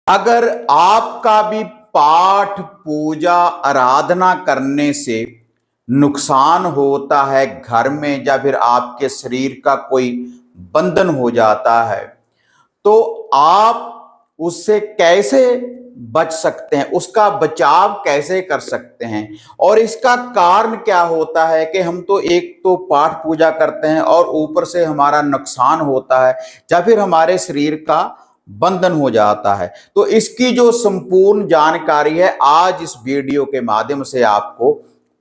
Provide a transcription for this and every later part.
अगर आपका भी पाठ पूजा आराधना करने से नुकसान होता है घर में, या फिर आपके शरीर का कोई बंधन हो जाता है, तो आप उससे कैसे बच सकते हैं, उसका बचाव कैसे कर सकते हैं, और इसका कारण क्या होता है कि हम तो एक तो पाठ पूजा करते हैं और ऊपर से हमारा नुकसान होता है या फिर हमारे शरीर का बंधन हो जाता है। तो इसकी जो संपूर्ण जानकारी है आज इस वीडियो के माध्यम से आपको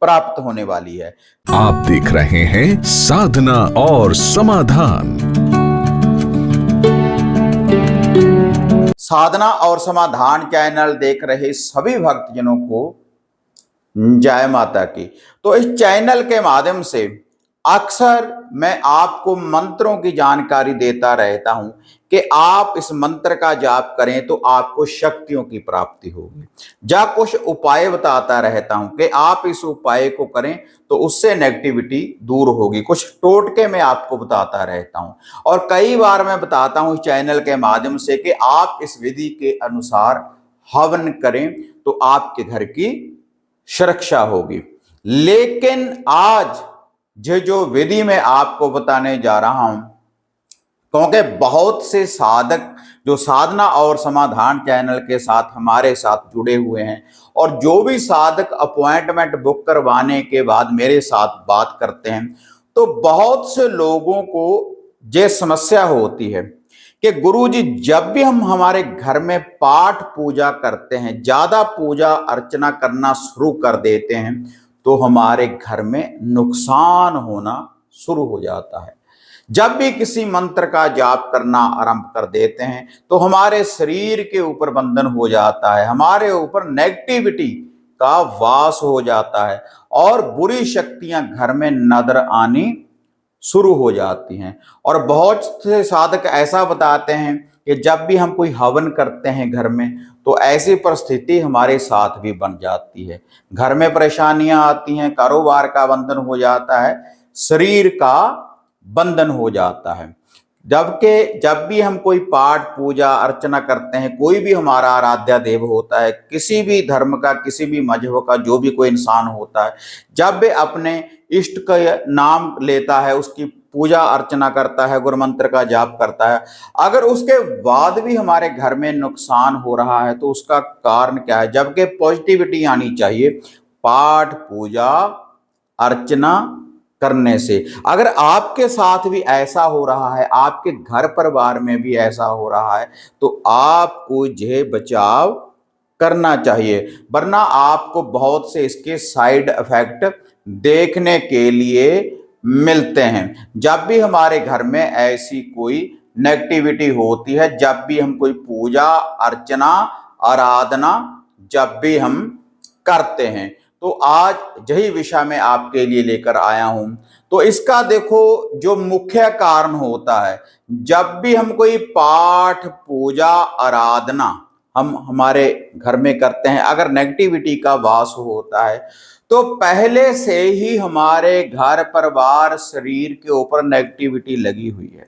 प्राप्त होने वाली है। आप देख रहे हैं साधना और समाधान। साधना और समाधान चैनल देख रहे सभी भक्तजनों को जय माता की। तो इस चैनल के माध्यम से अक्सर मैं आपको मंत्रों की जानकारी देता रहता हूं कि आप इस मंत्र का जाप करें तो आपको शक्तियों की प्राप्ति होगी, या कुछ उपाय बताता रहता हूं कि आप इस उपाय को करें तो उससे नेगेटिविटी दूर होगी। कुछ टोटके मैं आपको बताता रहता हूं और कई बार मैं बताता हूं इस चैनल के माध्यम से कि आप इस विधि के अनुसार हवन करें तो आपके घर की सुरक्षा होगी। लेकिन आज जो विधि मैं आपको बताने जा रहा हूं, क्योंकि बहुत से साधक जो साधना और समाधान चैनल के साथ हमारे साथ जुड़े हुए हैं, और जो भी साधक अपॉइंटमेंट बुक करवाने के बाद मेरे साथ बात करते हैं, तो बहुत से लोगों को ये समस्या होती है कि गुरुजी जब भी हम हमारे घर में पाठ पूजा करते हैं, ज्यादा पूजा अर्चना करना शुरू कर देते हैं, तो हमारे घर में नुकसान होना शुरू हो जाता है। जब भी किसी मंत्र का जाप करना आरंभ कर देते हैं तो हमारे शरीर के ऊपर बंधन हो जाता है, हमारे ऊपर नेगेटिविटी का वास हो जाता है और बुरी शक्तियां घर में नजर आनी शुरू हो जाती हैं। और बहुत से साधक ऐसा बताते हैं कि जब भी हम कोई हवन करते हैं घर में तो ऐसी परिस्थिति हमारे साथ भी बन जाती है, घर में परेशानियां आती हैं, कारोबार का बंधन हो जाता है, शरीर का बंधन हो जाता है। जबकि जब भी हम कोई पाठ पूजा अर्चना करते हैं, कोई भी हमारा आराध्य देव होता है, किसी भी धर्म का, किसी भी मजहब का जो भी कोई इंसान होता है, जब भी अपने इष्ट का नाम लेता है, उसकी पूजा अर्चना करता है, गुरु मंत्र का जाप करता है, अगर उसके बाद भी हमारे घर में नुकसान हो रहा है तो उसका कारण क्या है? जबकि पॉजिटिविटी आनी चाहिए पाठ पूजा अर्चना करने से। अगर आपके साथ भी ऐसा हो रहा है, आपके घर परिवार में भी ऐसा हो रहा है, तो आपको ये बचाव करना चाहिए, वरना आपको बहुत से इसके साइड इफेक्ट देखने के लिए मिलते हैं। जब भी हमारे घर में ऐसी कोई नेगेटिविटी होती है, जब भी हम कोई पूजा अर्चना आराधना जब भी हम करते हैं, तो आज यही विषय मैं आपके लिए लेकर आया हूं। तो इसका देखो जो मुख्य कारण होता है, जब भी हम कोई पाठ पूजा आराधना हम हमारे घर में करते हैं, अगर नेगेटिविटी का वास होता है तो पहले से ही हमारे घर परिवार शरीर के ऊपर नेगेटिविटी लगी हुई है,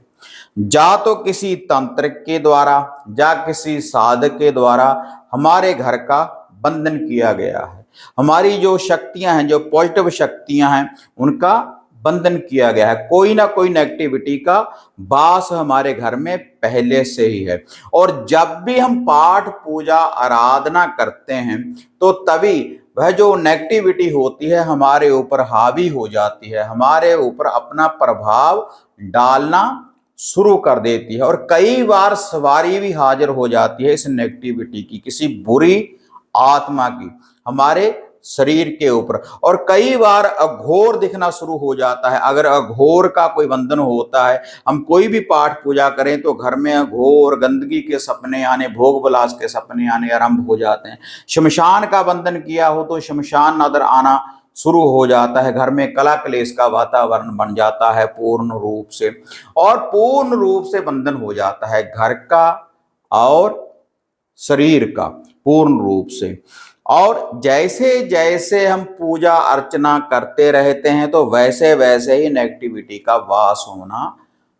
जा तो किसी तंत्र के द्वारा या किसी साधक के द्वारा हमारे घर का बंधन किया गया है, हमारी जो शक्तियां हैं, जो पॉजिटिव शक्तियां हैं, उनका बंधन किया गया है। कोई ना कोई नेगेटिविटी का वास हमारे घर में पहले से ही है। और जब भी हम पाठ पूजा आराधना करते हैं तो तभी वह जो नेगेटिविटी होती है हमारे ऊपर हावी हो जाती है, हमारे ऊपर अपना प्रभाव डालना शुरू कर देती है, और कई बार सवारी भी हाजिर हो जाती है इस नेगेटिविटी की, किसी बुरी आत्मा की हमारे शरीर के ऊपर। और कई बार अघोर दिखना शुरू हो जाता है। अगर अघोर का कोई बंधन होता है, हम कोई भी पाठ पूजा करें तो घर में अघोर गंदगी के सपने आने, भोग विलास के सपने आने आरंभ हो जाते हैं। शमशान का बंधन किया हो तो शमशान नजर आना शुरू हो जाता है, घर में कला क्लेश का वातावरण बन जाता है पूर्ण रूप से, और पूर्ण रूप से बंधन हो जाता है घर का और शरीर का पूर्ण रूप से। और जैसे जैसे हम पूजा अर्चना करते रहते हैं तो वैसे वैसे ही नेगेटिविटी का वास होना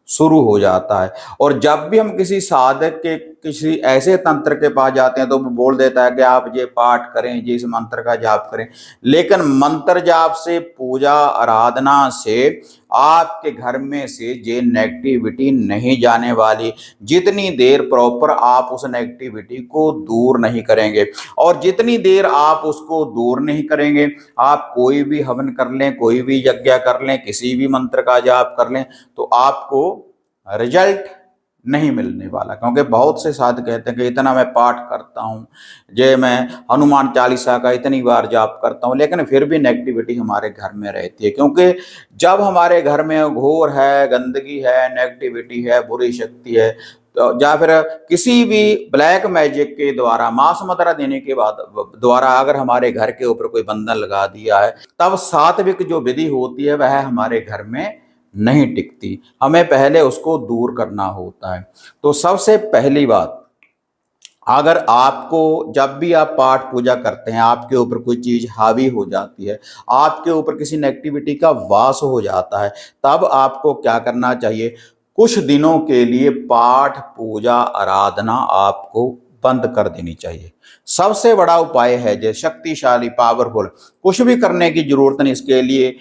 शुरू हो जाता है। और जब भी हम किसी साधक के किसी ऐसे तंत्र के पास जाते हैं तो वो बोल देता है कि आप ये पाठ करें, ये इस मंत्र का जाप करें, लेकिन मंत्र जाप से, पूजा आराधना से आपके घर में से ये नेगेटिविटी नहीं जाने वाली, जितनी देर प्रॉपर आप उस नेगेटिविटी को दूर नहीं करेंगे। और जितनी देर आप उसको दूर नहीं करेंगे, आप कोई भी हवन कर लें, कोई भी यज्ञ कर लें, किसी भी मंत्र का जाप कर लें, तो आपको रिजल्ट नहीं मिलने वाला। क्योंकि बहुत से साधु कहते हैं कि इतना मैं पाठ करता हूँ, जे मैं हनुमान चालीसा का इतनी बार जाप करता हूँ, लेकिन फिर भी नेगेटिविटी हमारे घर में रहती है। क्योंकि जब हमारे घर में घोर है, गंदगी है, नेगेटिविटी है, बुरी शक्ति है, तो या फिर किसी भी ब्लैक मैजिक के द्वारा, मांस मदिरा देने के बाद द्वारा अगर हमारे घर के ऊपर कोई बंधन लगा दिया है, तब सात्विक जो विधि होती है वह हमारे घर में नहीं टिकती। हमें पहले उसको दूर करना होता है। तो सबसे पहली बात, अगर आपको जब भी आप पाठ पूजा करते हैं, आपके ऊपर कोई चीज हावी हो जाती है, आपके ऊपर किसी नेगेटिविटी का वास हो जाता है, तब आपको क्या करना चाहिए? कुछ दिनों के लिए पाठ पूजा आराधना आपको बंद कर देनी चाहिए। सबसे बड़ा उपाय है, जो शक्तिशाली पावरफुल, कुछ भी करने की जरूरत नहीं इसके लिए,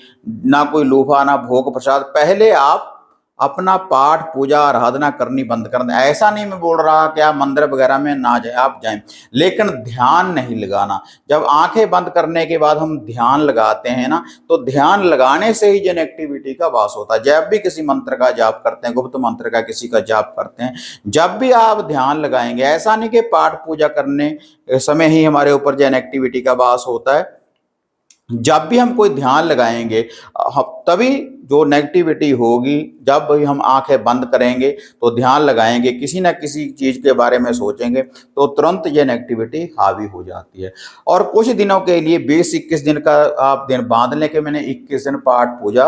ना कोई लोभा ना भोग प्रसाद। पहले आप अपना पाठ पूजा आराधना करनी बंद कर दें। ऐसा नहीं मैं बोल रहा कि आप मंदिर वगैरह में ना जाए, आप जाएं, लेकिन ध्यान नहीं लगाना। जब आंखें बंद करने के बाद हम ध्यान लगाते हैं ना, तो ध्यान लगाने से ही जो नेगेटिविटी का वास होता है। जब भी किसी मंत्र का जाप करते हैं, गुप्त मंत्र का किसी का जाप करते हैं, जब भी आप ध्यान लगाएंगे, ऐसा नहीं कि पाठ पूजा करने समय ही हमारे ऊपर जो नेगेटिविटी का वास होता है। जब भी हम कोई ध्यान लगाएंगे, तभी जो नेगेटिविटी होगी, जब भी हम आंखें बंद करेंगे तो ध्यान लगाएंगे, किसी ना किसी चीज के बारे में सोचेंगे, तो तुरंत ये नेगेटिविटी हावी हो जाती है। और कुछ दिनों के लिए 20-21 दिन का आप दिन बांध लें कि मैंने 21 दिन पाठ पूजा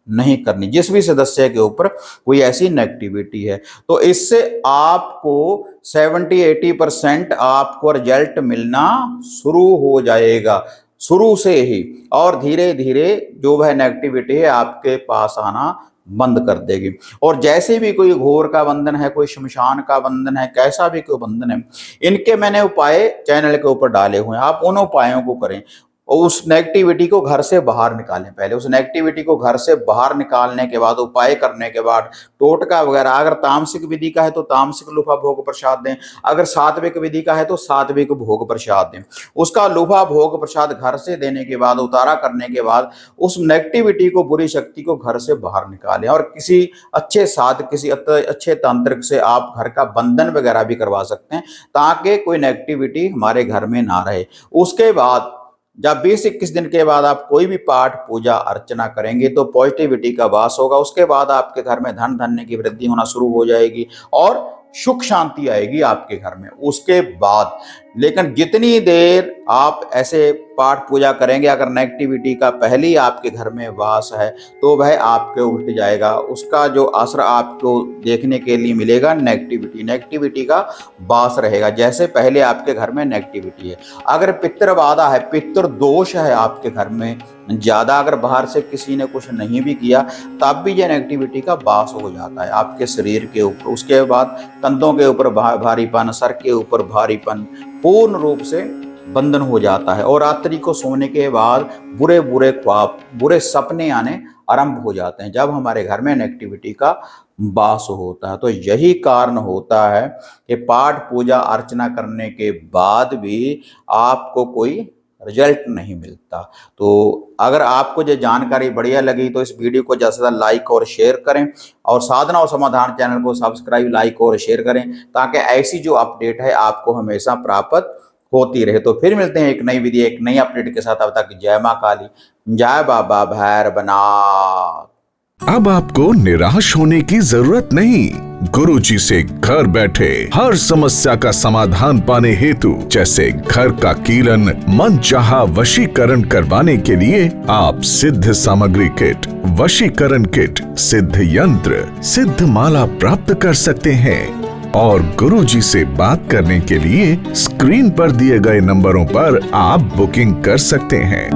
नहीं करनी, जिस भी सदस्य के ऊपर कोई ऐसी नेगेटिविटी है। तो इससे आपको 70-80% आपको रिजल्ट मिलना शुरू हो जाएगा, शुरू से ही। और धीरे धीरे जो वह नेगेटिविटी है आपके पास आना बंद कर देगी। और जैसे भी कोई घोर का बंधन है, कोई शमशान का बंधन है, कैसा भी कोई बंधन है, इनके मैंने उपाय चैनल के ऊपर डाले हुए हैं, आप उन उपायों को करें और उस नेगेटिविटी को घर से बाहर निकालें। पहले उस नेगेटिविटी को घर से बाहर निकालने के बाद, उपाय करने के बाद, टोटका वगैरह, अगर तामसिक विधि का है तो तामसिक लूफा भोग प्रसाद दें, अगर सात्विक विधि का है तो सात्विक भोग प्रसाद दें। उसका लूफा भोग प्रसाद घर से देने के बाद, उतारा करने के बाद, उस नेगेटिविटी को, बुरी शक्ति को घर से बाहर निकालें। और किसी अच्छे साधक, किसी अच्छे तांत्रिक से आप घर का बंधन वगैरह भी करवा सकते हैं, ताकि कोई नेगेटिविटी हमारे घर में ना रहे। उसके बाद जब 20-21 दिन के बाद आप कोई भी पाठ पूजा अर्चना करेंगे तो पॉजिटिविटी का वास होगा। उसके बाद आपके घर में धन धान्य की वृद्धि होना शुरू हो जाएगी और सुख शांति आएगी आपके घर में। उसके बाद लेकिन जितनी देर आप ऐसे पाठ पूजा करेंगे, अगर नेगेटिविटी का पहले ही आपके घर में वास है तो वह आपके उल्ट जाएगा। उसका जो असर आपको देखने के लिए मिलेगा, नेगेटिविटी का वास रहेगा। जैसे पहले आपके घर में नेगेटिविटी है, अगर पितृबाधा है, पितृ दोष है आपके घर में ज़्यादा, अगर बाहर से किसी ने कुछ नहीं भी किया, तब भी यह नेगेटिविटी का वास हो जाता है आपके शरीर के ऊपर। उसके बाद कंधों के ऊपर भारीपन, सर के ऊपर भारीपन, पूर्ण रूप से बंधन हो जाता है। और रात्रि को सोने के बाद बुरे बुरे ख्वाब, बुरे सपने आने आरंभ हो जाते हैं, जब हमारे घर में नेगेटिविटी का वास होता है। तो यही कारण होता है कि पाठ पूजा अर्चना करने के बाद भी आपको कोई रिजल्ट नहीं मिलता। तो अगर आपको ये जानकारी बढ़िया लगी तो इस वीडियो को ज़्यादा से ज़्यादा लाइक और शेयर करें, और साधना और समाधान चैनल को सब्सक्राइब, लाइक और शेयर करें, ताकि ऐसी जो अपडेट है आपको हमेशा प्राप्त होती रहे। तो फिर मिलते हैं एक नई विधि, एक नई अपडेट के साथ। अब तक जय माँ काली, जय बाबा भैरवनाथ। अब आपको निराश होने की जरूरत नहीं। गुरुजी से घर बैठे हर समस्या का समाधान पाने हेतु, जैसे घर का कीलन, मनचाहा वशीकरण करवाने के लिए आप सिद्ध सामग्री किट, वशीकरण किट, सिद्ध यंत्र, सिद्ध माला प्राप्त कर सकते हैं। और गुरुजी से बात करने के लिए स्क्रीन पर दिए गए नंबरों पर आप बुकिंग कर सकते हैं।